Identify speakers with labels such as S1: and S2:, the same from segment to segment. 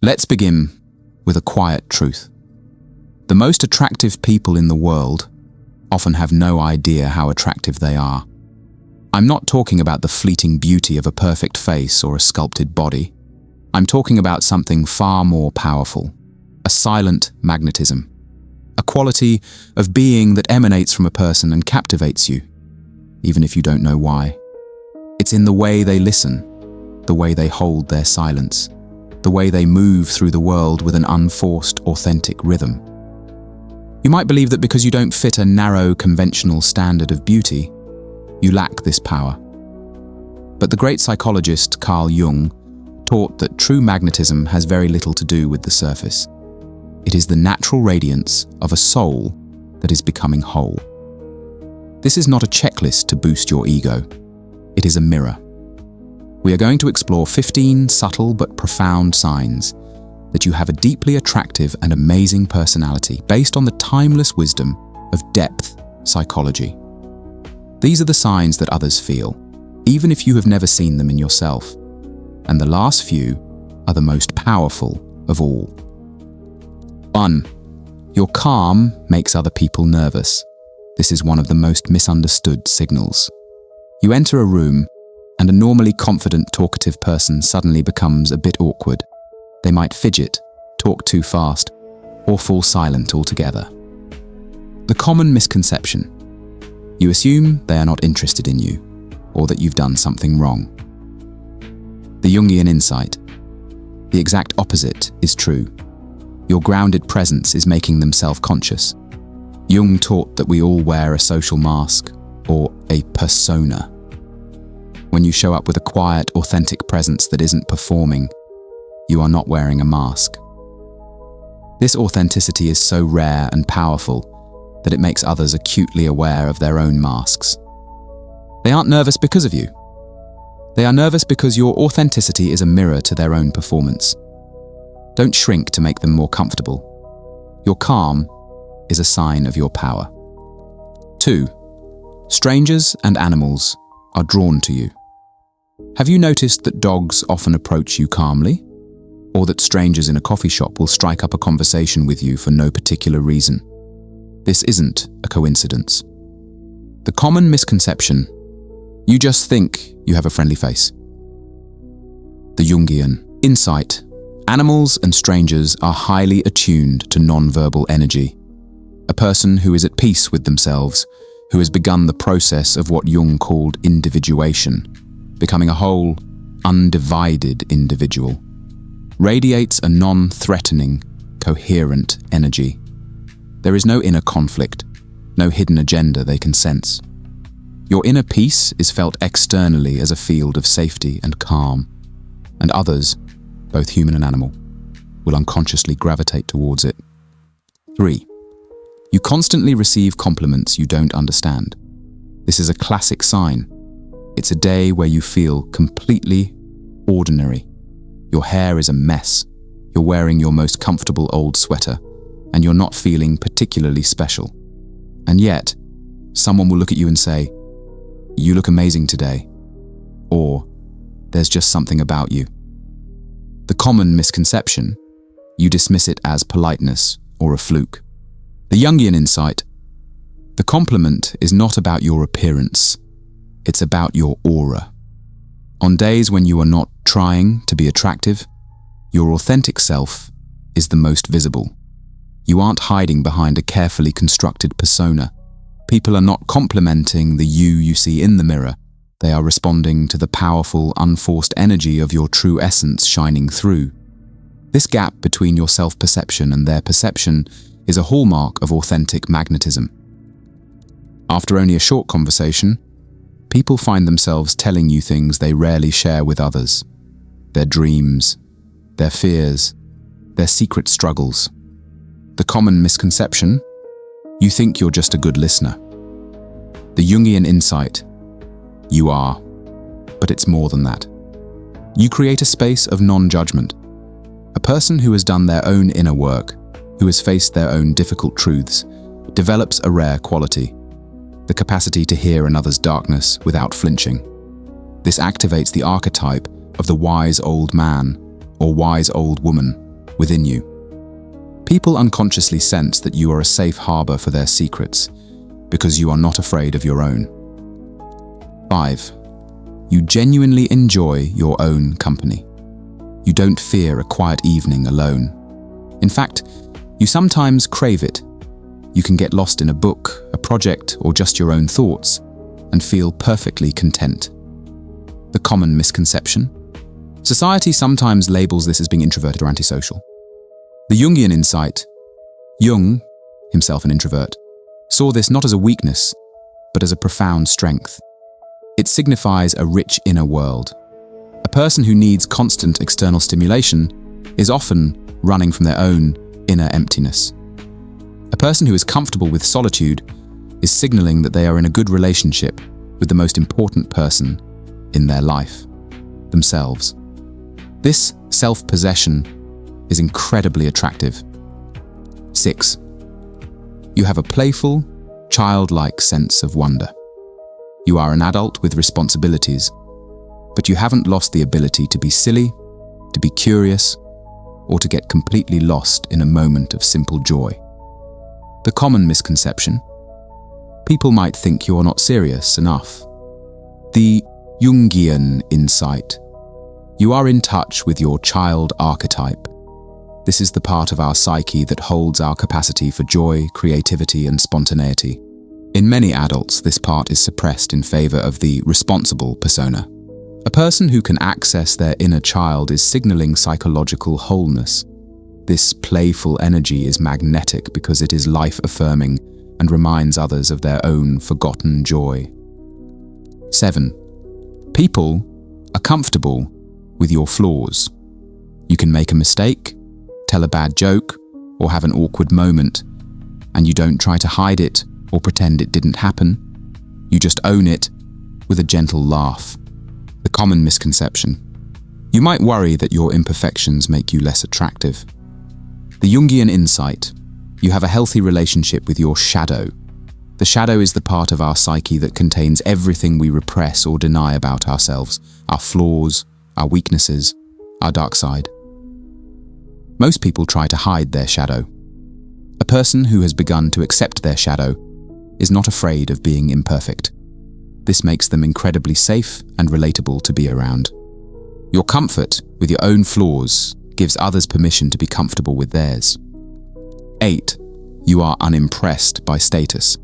S1: Let's begin with a quiet truth. The most attractive people in the world often have no idea how attractive they are. I'm not talking about the fleeting beauty of a perfect face or a sculpted body. I'm talking about something far more powerful, a silent magnetism, a quality of being that emanates from a person and captivates you, even if you don't know why. It's in the way they listen, the way they hold their silence, the way they move through the world with an unforced, authentic rhythm. You might believe that because you don't fit a narrow, conventional standard of beauty, you lack this power. But the great psychologist Carl Jung taught that true magnetism has very little to do with the surface. It is the natural radiance of a soul that is becoming whole. This is not a checklist to boost your ego. It is a mirror. We are going to explore 15 subtle but profound signs that you have a deeply attractive and amazing personality based on the timeless wisdom of depth psychology. These are the signs that others feel, even if you have never seen them in yourself. And the last few are the most powerful of all. 1. Your calm makes other people nervous. This is one of the most misunderstood signals. You enter a room, and a normally confident, talkative person suddenly becomes a bit awkward. They might fidget, talk too fast, or fall silent altogether. The common misconception: you assume they are not interested in you, or that you've done something wrong. The Jungian insight: the exact opposite is true. Your grounded presence is making them self-conscious. Jung taught that we all wear a social mask, or a persona. When you show up with a quiet, authentic presence that isn't performing, you are not wearing a mask. This authenticity is so rare and powerful that it makes others acutely aware of their own masks. They aren't nervous because of you. They are nervous because your authenticity is a mirror to their own performance. Don't shrink to make them more comfortable. Your calm is a sign of your power. 2. Strangers and animals are drawn to you. Have you noticed that dogs often approach you calmly? Or that strangers in a coffee shop will strike up a conversation with you for no particular reason? This isn't a coincidence. The common misconception: you just think you have a friendly face. The Jungian insight: animals and strangers are highly attuned to non-verbal energy. A person who is at peace with themselves, who has begun the process of what Jung called individuation, becoming a whole, undivided individual, radiates a non-threatening, coherent energy. There is no inner conflict, no hidden agenda they can sense. Your inner peace is felt externally as a field of safety and calm, and others, both human and animal, will unconsciously gravitate towards it. 3. You constantly receive compliments you don't understand. This is a classic sign. It's a day where you feel completely ordinary. Your hair is a mess. You're wearing your most comfortable old sweater, and you're not feeling particularly special. And yet, someone will look at you and say, "You look amazing today," or "There's just something about you." The common misconception: you dismiss it as politeness or a fluke. The Jungian insight: the compliment is not about your appearance, it's about your aura. On days when you are not trying to be attractive, your authentic self is the most visible. You aren't hiding behind a carefully constructed persona. People are not complimenting the you see in the mirror. They are responding to the powerful, unforced energy of your true essence shining through. This gap between your self-perception and their perception is a hallmark of authentic magnetism. After only a short conversation, people find themselves telling you things they rarely share with others. Their dreams, their fears, their secret struggles. The common misconception: you think you're just a good listener. The Jungian insight: you are, but it's more than that. You create a space of non-judgment. A person who has done their own inner work, who has faced their own difficult truths, develops a rare quality: the capacity to hear another's darkness without flinching. This activates the archetype of the wise old man or wise old woman within you. People unconsciously sense that you are a safe harbor for their secrets because you are not afraid of your own. 5. You genuinely enjoy your own company. You don't fear a quiet evening alone. In fact, you sometimes crave it. You can get lost in a book, a project, or just your own thoughts and feel perfectly content. The common misconception? Society sometimes labels this as being introverted or antisocial. The Jungian insight, Jung, himself an introvert, saw this not as a weakness, but as a profound strength. It signifies a rich inner world. A person who needs constant external stimulation is often running from their own inner emptiness. A person who is comfortable with solitude is signaling that they are in a good relationship with the most important person in their life, themselves. This self-possession is incredibly attractive. 6. You have a playful, childlike sense of wonder. You are an adult with responsibilities, but you haven't lost the ability to be silly, to be curious, or to get completely lost in a moment of simple joy. The common misconception? People might think you are not serious enough. The Jungian insight. You are in touch with your child archetype. This is the part of our psyche that holds our capacity for joy, creativity, and spontaneity. In many adults, this part is suppressed in favor of the responsible persona. A person who can access their inner child is signaling psychological wholeness. This playful energy is magnetic because it is life-affirming and reminds others of their own forgotten joy. 7. People are comfortable with your flaws. You can make a mistake, tell a bad joke, or have an awkward moment, and you don't try to hide it or pretend it didn't happen. You just own it with a gentle laugh. The common misconception. You might worry that your imperfections make you less attractive. The Jungian insight. You have a healthy relationship with your shadow. The shadow is the part of our psyche that contains everything we repress or deny about ourselves, our flaws, our weaknesses, our dark side. Most people try to hide their shadow. A person who has begun to accept their shadow is not afraid of being imperfect. This makes them incredibly safe and relatable to be around. Your comfort with your own flaws gives others permission to be comfortable with theirs. 8. You are unimpressed by status.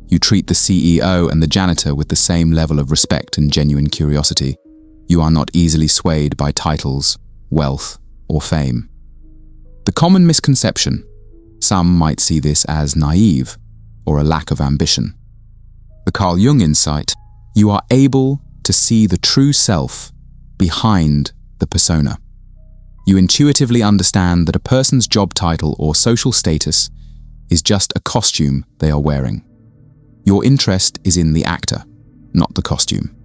S1: You treat the CEO and the janitor with the same level of respect and genuine curiosity. You are not easily swayed by titles, wealth, or fame. The common misconception. Some might see this as naive or a lack of ambition. The Carl Jung insight. You are able to see the true self behind the persona. You intuitively understand that a person's job title or social status is just a costume they are wearing. Your interest is in the actor, not the costume.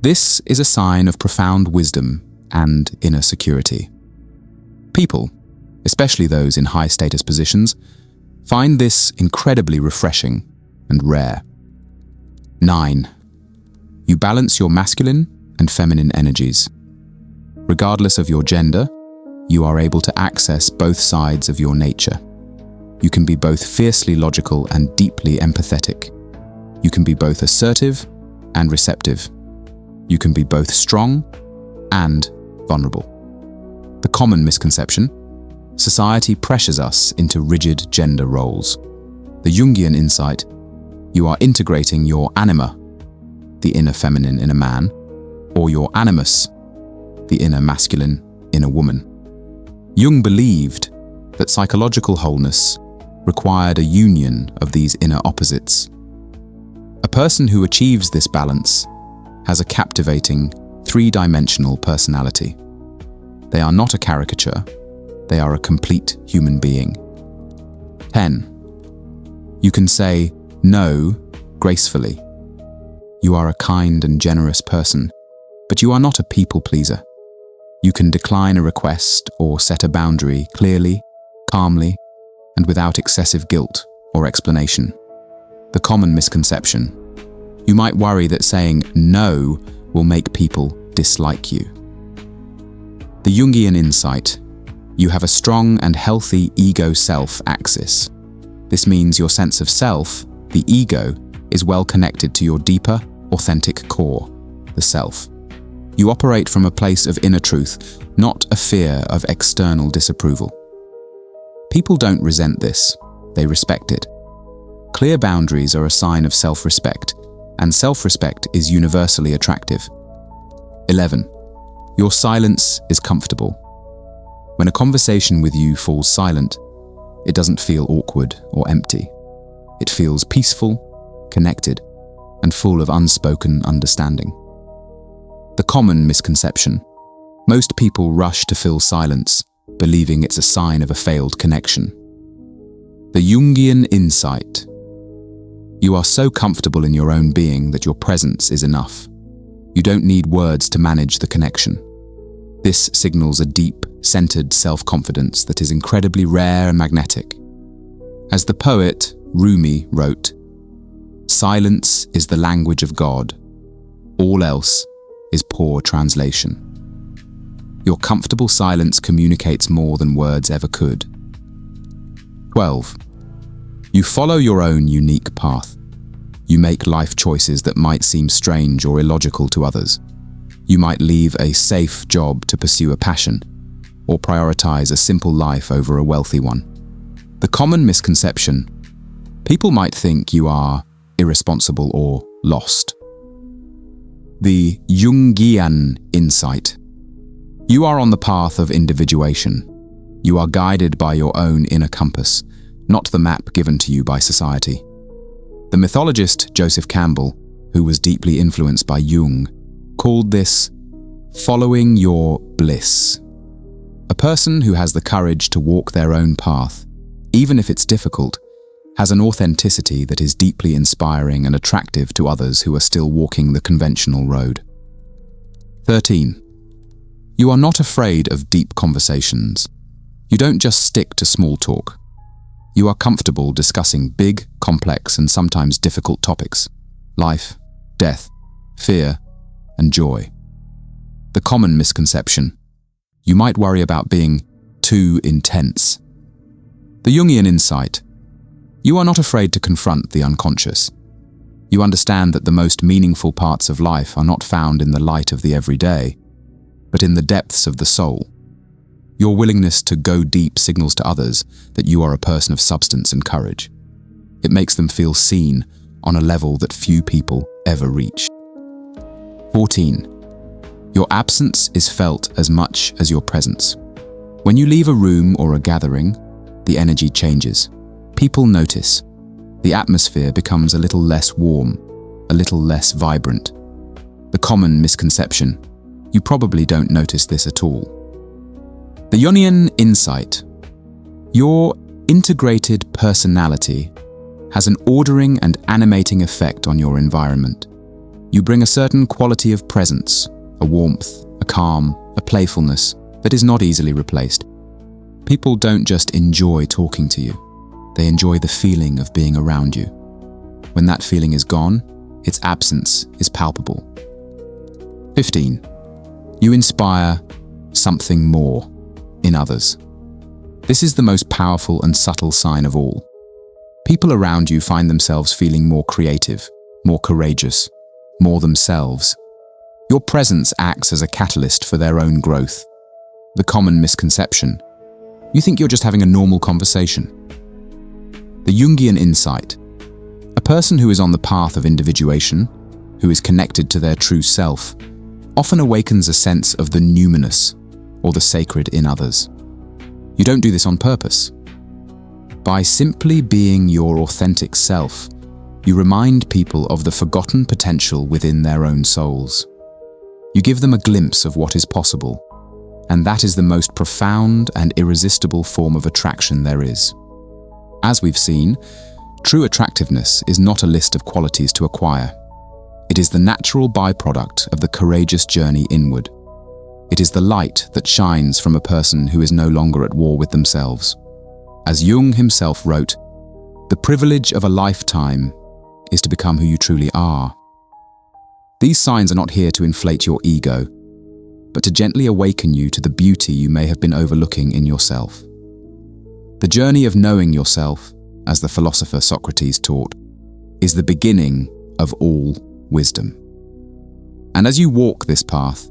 S1: This is a sign of profound wisdom and inner security. People, especially those in high-status positions, find this incredibly refreshing and rare. 9. You balance your masculine and feminine energies. Regardless of your gender, you are able to access both sides of your nature. You can be both fiercely logical and deeply empathetic. You can be both assertive and receptive. You can be both strong and vulnerable. The common misconception. Society pressures us into rigid gender roles. The Jungian insight. You are integrating your anima, the inner feminine in a man, or your animus, the inner masculine in a woman. Jung believed that psychological wholeness required a union of these inner opposites. A person who achieves this balance has a captivating, three-dimensional personality. They are not a caricature, they are a complete human being. 10. You can say no gracefully. You are a kind and generous person, but you are not a people pleaser. You can decline a request or set a boundary clearly, calmly, and without excessive guilt or explanation. The common misconception. You might worry that saying no will make people dislike you. The Jungian insight. You have a strong and healthy ego-self axis. This means your sense of self, the ego, is well connected to your deeper, authentic core, the self. You operate from a place of inner truth, not a fear of external disapproval. People don't resent this, they respect it. Clear boundaries are a sign of self-respect, and self-respect is universally attractive. 11. Your silence is comfortable. When a conversation with you falls silent, it doesn't feel awkward or empty. It feels peaceful, connected, and full of unspoken understanding. The common misconception. Most people rush to fill silence, believing it's a sign of a failed connection. The Jungian insight. You are so comfortable in your own being that your presence is enough. You don't need words to manage the connection. This signals a deep, centered self-confidence that is incredibly rare and magnetic. As the poet Rumi wrote, "Silence is the language of God. All else is poor translation." Your comfortable silence communicates more than words ever could. 12. You follow your own unique path. You make life choices that might seem strange or illogical to others. You might leave a safe job to pursue a passion, or prioritize a simple life over a wealthy one. The common misconception: people might think you are irresponsible or lost. The Jungian insight. You are on the path of individuation. You are guided by your own inner compass, not the map given to you by society. The mythologist Joseph Campbell, who was deeply influenced by Jung, called this following your bliss. A person who has the courage to walk their own path, even if it's difficult, has an authenticity that is deeply inspiring and attractive to others who are still walking the conventional road. 13. You are not afraid of deep conversations. You don't just stick to small talk. You are comfortable discussing big, complex, and sometimes difficult topics: life, death, fear, and joy. The common misconception: you might worry about being too intense. The Jungian insight. You are not afraid to confront the unconscious. You understand that the most meaningful parts of life are not found in the light of the everyday, but in the depths of the soul. Your willingness to go deep signals to others that you are a person of substance and courage. It makes them feel seen on a level that few people ever reach. 14. Your absence is felt as much as your presence. When you leave a room or a gathering, the energy changes. People notice. The atmosphere becomes a little less warm, a little less vibrant. The common misconception: you probably don't notice this at all. The Jungian insight. Your integrated personality has an ordering and animating effect on your environment. You bring a certain quality of presence, a warmth, a calm, a playfulness that is not easily replaced. People don't just enjoy talking to you, they enjoy the feeling of being around you. When that feeling is gone, its absence is palpable. 15. You inspire something more in others. This is the most powerful and subtle sign of all. People around you find themselves feeling more creative, more courageous, more themselves. Your presence acts as a catalyst for their own growth. The common misconception: you think you're just having a normal conversation. The Jungian insight. A person who is on the path of individuation, who is connected to their true self, often awakens a sense of the numinous or the sacred in others. You don't do this on purpose. By simply being your authentic self, you remind people of the forgotten potential within their own souls. You give them a glimpse of what is possible, and that is the most profound and irresistible form of attraction there is. As we've seen, true attractiveness is not a list of qualities to acquire. It is the natural byproduct of the courageous journey inward. It is the light that shines from a person who is no longer at war with themselves. As Jung himself wrote, "The privilege of a lifetime is to become who you truly are." These signs are not here to inflate your ego. but to gently awaken you to the beauty you may have been overlooking in yourself. The journey of knowing yourself, as the philosopher Socrates taught, is the beginning of all wisdom. And as you walk this path,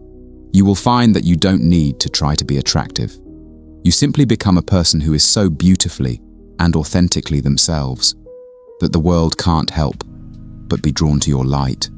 S1: you will find that you don't need to try to be attractive. You simply become a person who is so beautifully and authentically themselves that the world can't help but be drawn to your light.